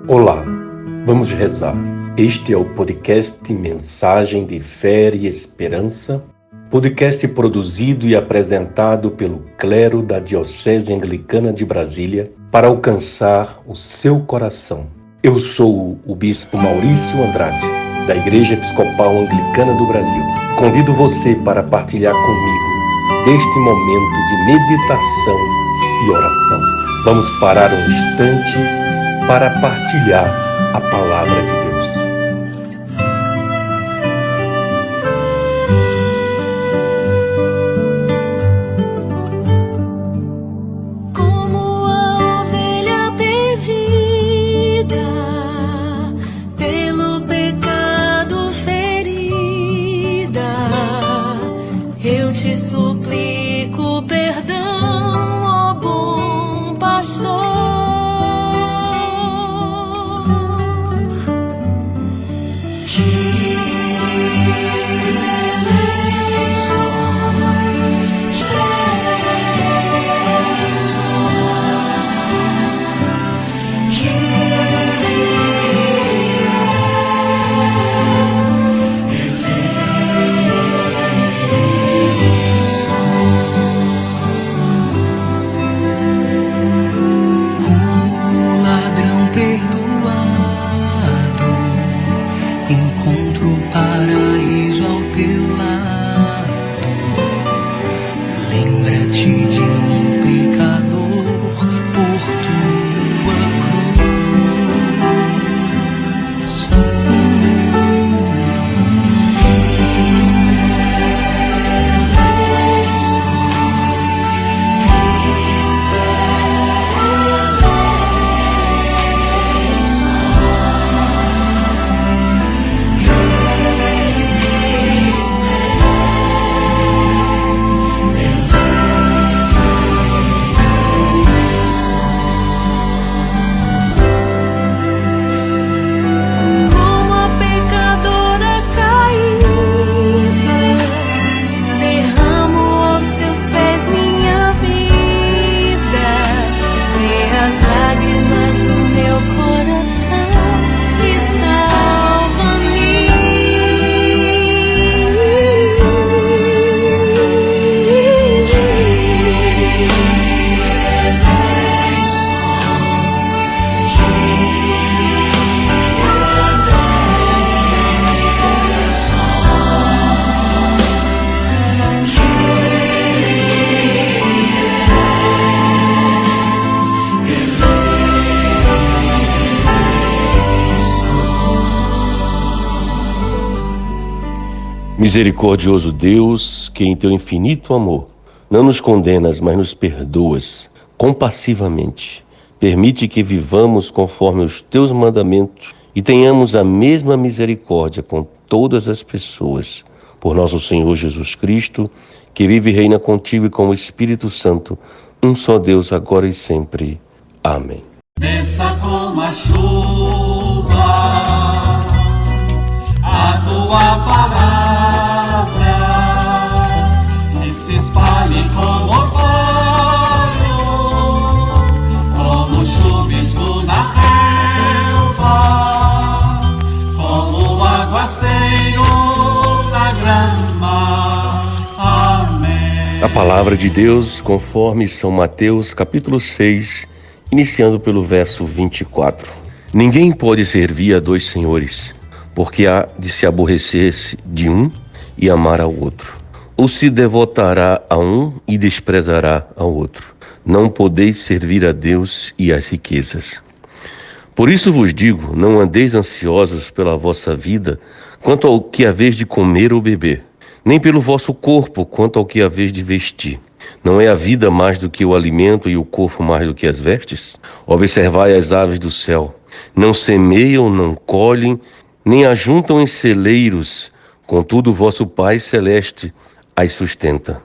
Olá, vamos rezar. Este é o podcast Mensagem de Fé e Esperança, podcast produzido e apresentado pelo clero da Diocese Anglicana de Brasília para alcançar o seu coração. Eu sou o Bispo Maurício Andrade, da Igreja Episcopal Anglicana do Brasil. Convido você para partilhar comigo deste momento de meditação e oração. Vamos parar um instante para partilhar a Palavra de Deus. Como a ovelha perdida, pelo pecado ferida, eu te suplico perdão, ó bom pastor. Encontro o paraíso ao teu lado. Lembra-te de mim, pecador, por tua Misericordioso Deus, que em teu infinito amor não nos condenas, mas nos perdoas compassivamente. Permite que vivamos conforme os teus mandamentos e tenhamos a mesma misericórdia com todas as pessoas. Por nosso Senhor Jesus Cristo, que vive e reina contigo e com o Espírito Santo, um só Deus, agora e sempre. Amém. Desça como a chuva a tua palavra, e se espalhe como orvalho, como chuvisco na relva, como aguaceiro na grama. Amém. A palavra de Deus, conforme São Mateus, capítulo 6, iniciando pelo verso 24. Ninguém pode servir a dois senhores, porque há de se aborrecer-se de um e amar ao outro, ou se devotará a um e desprezará ao outro. Não podeis servir a Deus e às riquezas. Por isso vos digo, não andeis ansiosos pela vossa vida, quanto ao que haveis de comer ou beber, nem pelo vosso corpo, quanto ao que haveis de vestir. Não é a vida mais do que o alimento e o corpo mais do que as vestes? Observai as aves do céu, não semeiam, não colhem, nem ajuntam em celeiros, contudo vosso Pai Celeste as sustenta.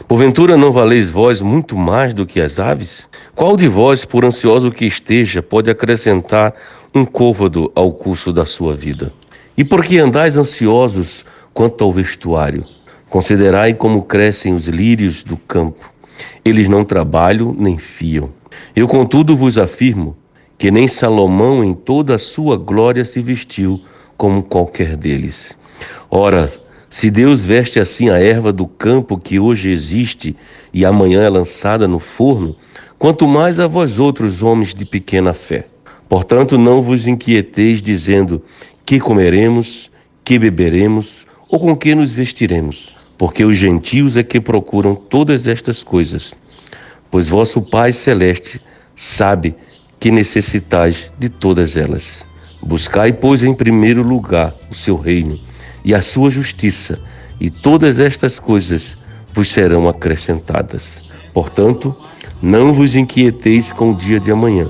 Porventura não valeis vós muito mais do que as aves? Qual de vós, por ansioso que esteja, pode acrescentar um côvado ao curso da sua vida? E por que andais ansiosos quanto ao vestuário? Considerai como crescem os lírios do campo. Eles não trabalham nem fiam. Eu, contudo, vos afirmo que nem Salomão em toda a sua glória se vestiu como qualquer deles. Ora, se Deus veste assim a erva do campo que hoje existe e amanhã é lançada no forno, quanto mais a vós outros, homens de pequena fé. Portanto, não vos inquieteis dizendo: que comeremos, que beberemos, ou com que nos vestiremos? Porque os gentios é que procuram todas estas coisas. Pois vosso Pai Celeste sabe que necessitais de todas elas. Buscai, pois, em primeiro lugar o seu reino e a sua justiça, e todas estas coisas vos serão acrescentadas. Portanto, não vos inquieteis com o dia de amanhã,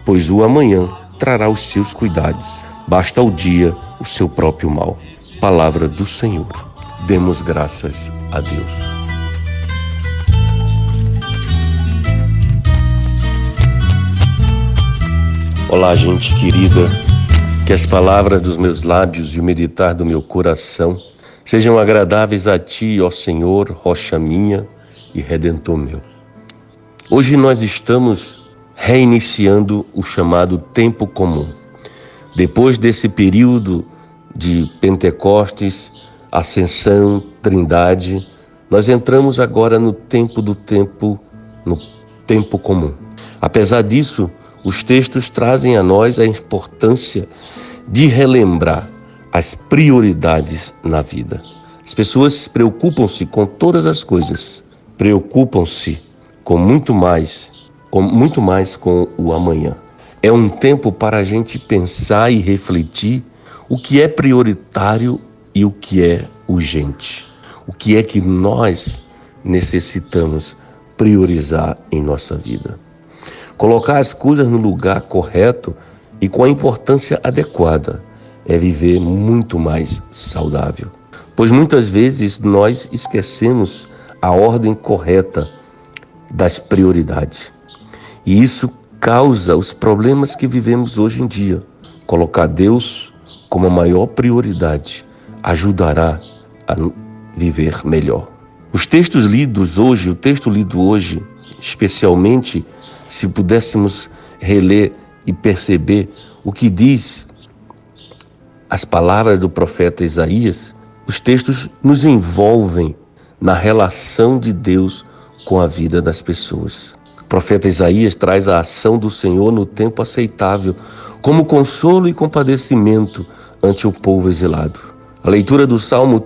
pois o amanhã trará os seus cuidados. Basta ao dia o seu próprio mal. Palavra do Senhor. Demos graças a Deus. Olá, gente querida, que as palavras dos meus lábios e o meditar do meu coração sejam agradáveis a Ti, ó Senhor, rocha minha e redentor meu. Hoje nós estamos reiniciando o chamado tempo comum. Depois desse período de Pentecostes, Ascensão, Trindade, nós entramos agora no tempo comum. Apesar disso, os textos trazem a nós a importância de relembrar as prioridades na vida. As pessoas preocupam-se com todas as coisas, preocupam-se com muito mais com o amanhã. É um tempo para a gente pensar e refletir o que é prioritário e o que é urgente. O que é que nós necessitamos priorizar em nossa vida. Colocar as coisas no lugar correto e com a importância adequada é viver muito mais saudável. Pois muitas vezes nós esquecemos a ordem correta das prioridades. E isso causa os problemas que vivemos hoje em dia. Colocar Deus como a maior prioridade ajudará a viver melhor. Os textos lidos hoje, o texto lido hoje, especialmente, se pudéssemos reler e perceber o que diz as palavras do profeta Isaías, os textos nos envolvem na relação de Deus com a vida das pessoas. O profeta Isaías traz a ação do Senhor no tempo aceitável, como consolo e compadecimento ante o povo exilado. A leitura do Salmo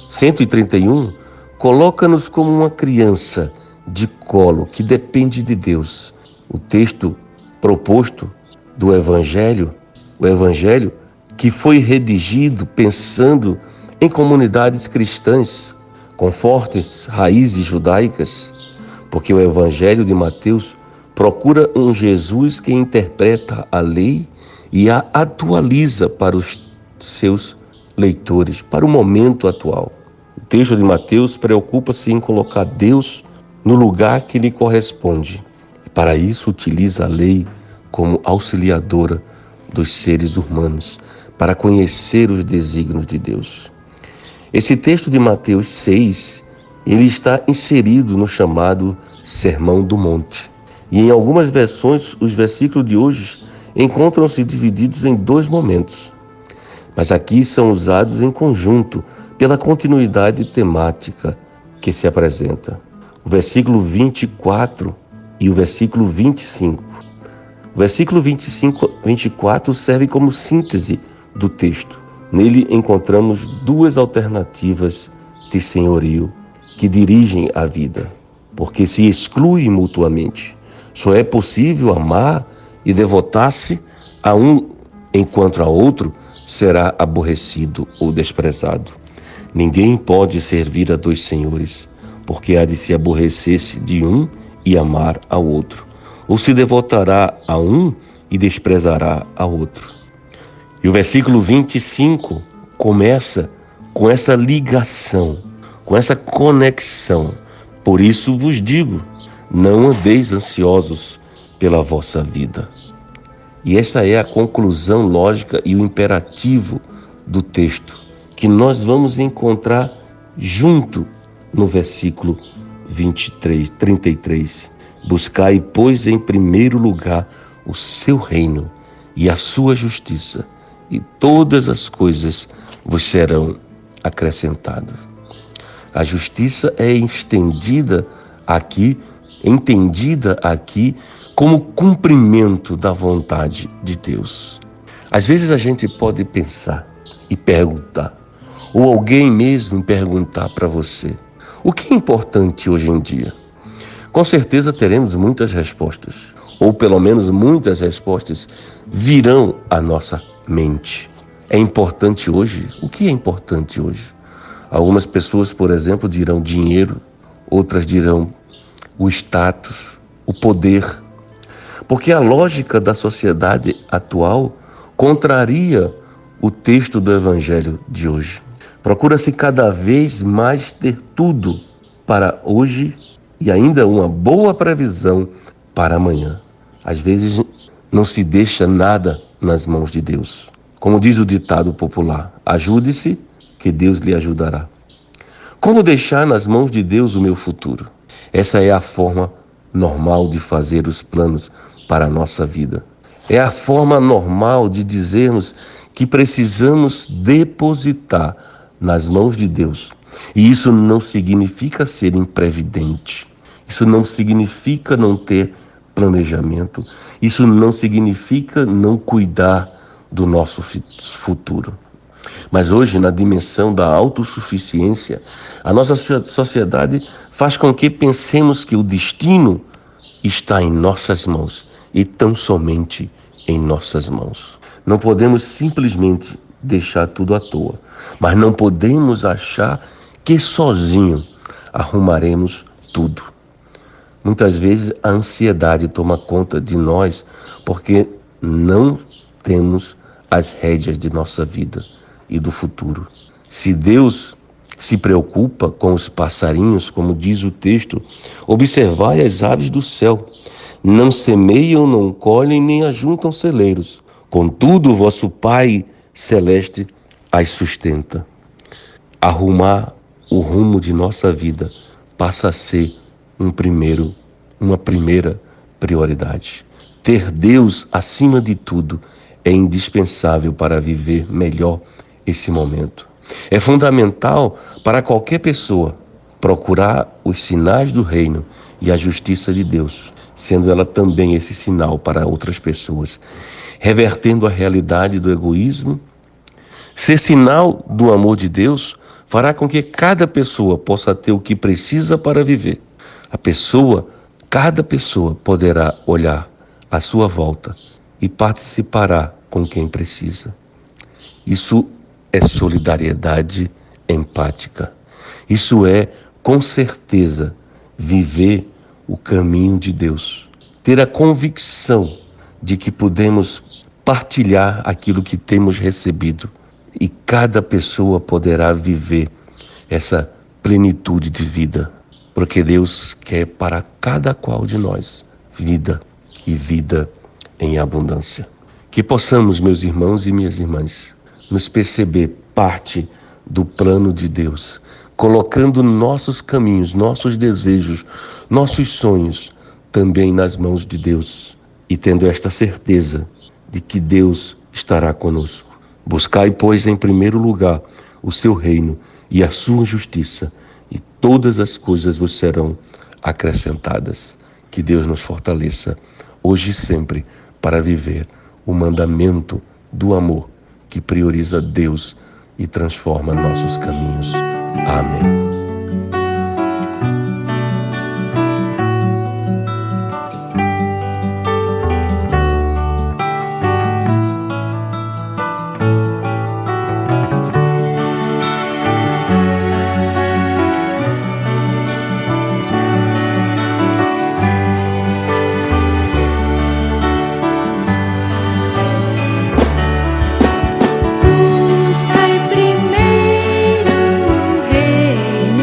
131, coloca-nos como uma criança de colo que depende de Deus. O texto proposto do Evangelho, o Evangelho que foi redigido pensando em comunidades cristãs com fortes raízes judaicas, porque o Evangelho de Mateus procura um Jesus que interpreta a lei e a atualiza para os seus leitores, para o momento atual. O texto de Mateus preocupa-se em colocar Deus no lugar que lhe corresponde. E para isso utiliza a lei como auxiliadora dos seres humanos, para conhecer os desígnios de Deus. Esse texto de Mateus 6, ele está inserido no chamado Sermão do Monte. E em algumas versões, os versículos de hoje encontram-se divididos em dois momentos. Mas aqui são usados em conjunto pela continuidade temática que se apresenta. O versículo 24 e o versículo 25. O versículo 24 serve como síntese do texto. Nele encontramos duas alternativas de senhorio que dirigem a vida, porque se excluem mutuamente. Só é possível amar e devotar-se a um enquanto a outro será aborrecido ou desprezado. Ninguém pode servir a dois senhores, porque há de se aborrecer-se de um e amar ao outro, ou se devotará a um e desprezará ao outro. E o versículo 25 começa com essa ligação, com essa conexão. Por isso vos digo, não andeis ansiosos pela vossa vida. E essa é a conclusão lógica e o imperativo do texto, que nós vamos encontrar junto no versículo 33. Buscai, pois, em primeiro lugar o seu reino e a sua justiça, e todas as coisas vos serão acrescentadas. A justiça é entendida aqui como cumprimento da vontade de Deus. Às vezes a gente pode pensar e perguntar, ou alguém mesmo perguntar para você, o que é importante hoje em dia? Com certeza teremos muitas respostas, ou pelo menos muitas respostas virão à nossa mente. É importante hoje? O que é importante hoje? Algumas pessoas, por exemplo, dirão dinheiro, outras dirão o status, o poder. Porque a lógica da sociedade atual contraria o texto do Evangelho de hoje. Procura-se cada vez mais ter tudo para hoje e ainda uma boa previsão para amanhã. Às vezes não se deixa nada nas mãos de Deus. Como diz o ditado popular, ajude-se que Deus lhe ajudará. Como deixar nas mãos de Deus o meu futuro? Essa é a forma normal de fazer os planos para a nossa vida. É a forma normal de dizermos que precisamos depositar nas mãos de Deus. E isso não significa ser imprevidente. Isso não significa não ter planejamento. Isso não significa não cuidar do nosso futuro. Mas hoje, na dimensão da autossuficiência, a nossa sociedade faz com que pensemos que o destino está em nossas mãos e tão somente em nossas mãos. Não podemos simplesmente deixar tudo à toa, mas não podemos achar que sozinho arrumaremos tudo. Muitas vezes a ansiedade toma conta de nós porque não temos as rédeas de nossa vida e do futuro. Se Deus se preocupa com os passarinhos, como diz o texto, observai as aves do céu, não semeiam, não colhem, nem ajuntam celeiros. Contudo, vosso Pai Celeste as sustenta. Arrumar o rumo de nossa vida passa a ser uma primeira prioridade. Ter Deus acima de tudo é indispensável para viver melhor esse momento. É fundamental para qualquer pessoa procurar os sinais do reino e a justiça de Deus, sendo ela também esse sinal para outras pessoas, revertendo a realidade do egoísmo. Ser sinal do amor de Deus fará com que cada pessoa possa ter o que precisa para viver. Cada pessoa poderá olhar à sua volta e participará com quem precisa. Isso é solidariedade empática. Isso é, com certeza, viver o caminho de Deus. Ter a convicção de que podemos partilhar aquilo que temos recebido e cada pessoa poderá viver essa plenitude de vida, porque Deus quer para cada qual de nós vida e vida em abundância. Que possamos, meus irmãos e minhas irmãs, nos perceber parte do plano de Deus, colocando nossos caminhos, nossos desejos, nossos sonhos também nas mãos de Deus e tendo esta certeza de que Deus estará conosco. Buscai, pois, em primeiro lugar o seu reino e a sua justiça, e todas as coisas vos serão acrescentadas. Que Deus nos fortaleça hoje e sempre para viver o mandamento do amor que prioriza Deus e transforma nossos caminhos. Amém. Buscai primeiro o reino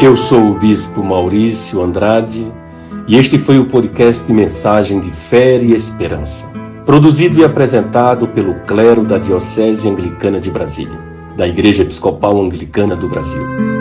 Eu sou o Bispo Maurício Andrade e este foi o podcast Mensagem de Fé e Esperança, produzido e apresentado pelo clero da Diocese Anglicana de Brasília, da Igreja Episcopal Anglicana do Brasil.